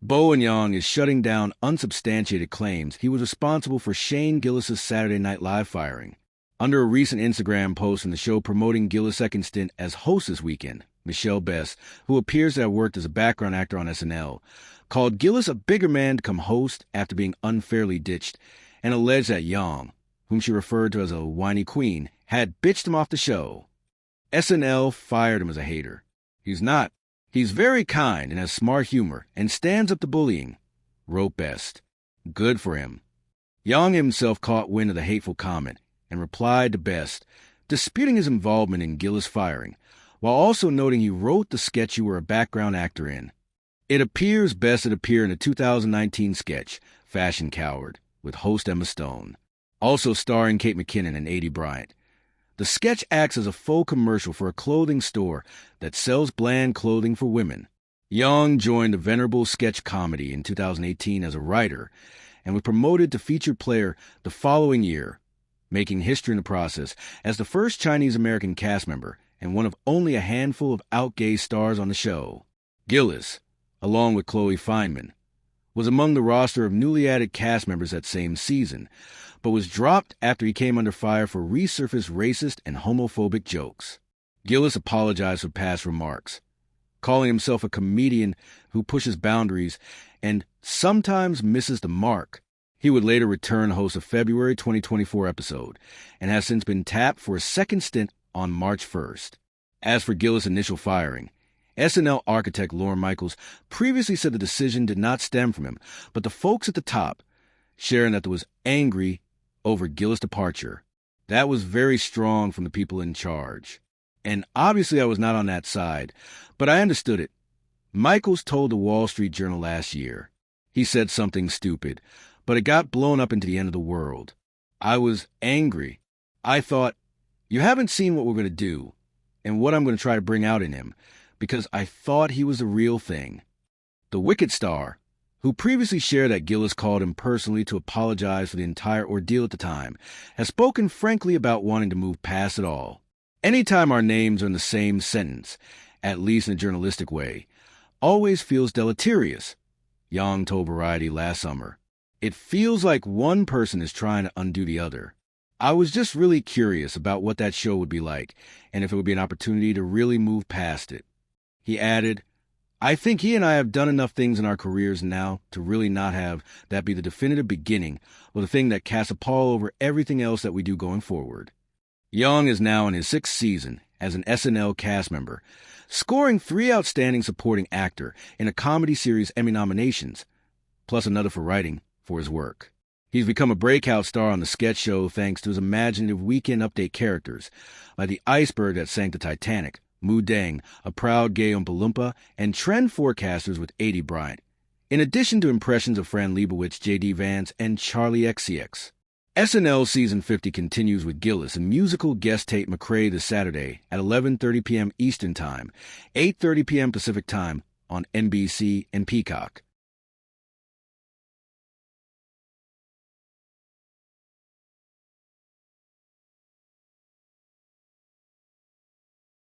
Bowen Yang is shutting down unsubstantiated claims he was responsible for Shane Gillis' Saturday Night Live firing. Under a recent Instagram post in the show promoting Gillis' second stint as host this weekend, Michelle Best, who appears to have worked as a background actor on SNL, called Gillis a bigger man to come host after being unfairly ditched, and alleged that Yang, whom she referred to as a whiny queen, had bitched him off the show. SNL fired him as a hater. He's not. He's very kind and has smart humor and stands up to bullying, wrote Best. Good for him. Yang himself caught wind of the hateful comment and replied to Best, disputing his involvement in Gillis' firing, while also noting he wrote the sketch you were a background actor in. It appears Best had appeared in a 2019 sketch, Fashion Coward, with host Emma Stone, also starring Kate McKinnon and Aidy Bryant. The sketch acts as a faux commercial for a clothing store that sells bland clothing for women. Yang joined the venerable sketch comedy in 2018 as a writer and was promoted to featured player the following year, making history in the process as the first Chinese-American cast member and one of only a handful of out-gay stars on the show. Gillis, along with Chloe Fineman, was among the roster of newly added cast members that same season, but was dropped after he came under fire for resurfaced racist and homophobic jokes. Gillis apologized for past remarks, calling himself a comedian who pushes boundaries and sometimes misses the mark. He would later return host a February 2024 episode and has since been tapped for a second stint on March 1st. As for Gillis' initial firing, SNL architect Lorne Michaels previously said the decision did not stem from him, but the folks at the top, sharing that there was angry over Gillis' departure. That was very strong from the people in charge. And obviously I was not on that side, but I understood it. Michaels told the Wall Street Journal last year. He said something stupid, but it got blown up into the end of the world. I was angry. I thought, you haven't seen what we're going to do and what I'm going to try to bring out in him, because I thought he was the real thing. The Wicked star, who previously shared that Gillis called him personally to apologize for the entire ordeal at the time, has spoken frankly about wanting to move past it all. Anytime our names are in the same sentence, at least in a journalistic way, always feels deleterious, Yang told Variety last summer. It feels like one person is trying to undo the other. I was just really curious about what that show would be like, and if it would be an opportunity to really move past it. He added, I think he and I have done enough things in our careers now to really not have that be the definitive beginning or the thing that casts a pall over everything else that we do going forward. Yang is now in his 6th season as an SNL cast member, scoring 3 Outstanding Supporting Actor in a comedy series Emmy nominations, plus another for writing for his work. He's become a breakout star on the sketch show thanks to his imaginative Weekend Update characters, like the iceberg that sank the Titanic, Mu Deng, a proud gay Oompa Loompa, and trend forecasters with Aidy Bryant, in addition to impressions of Fran Lebowitz, J.D. Vance, and Charlie XCX. SNL Season 50 continues with Gillis and musical guest Tate McRae this Saturday at 11:30 p.m. Eastern Time, 8:30 p.m. Pacific Time on NBC and Peacock.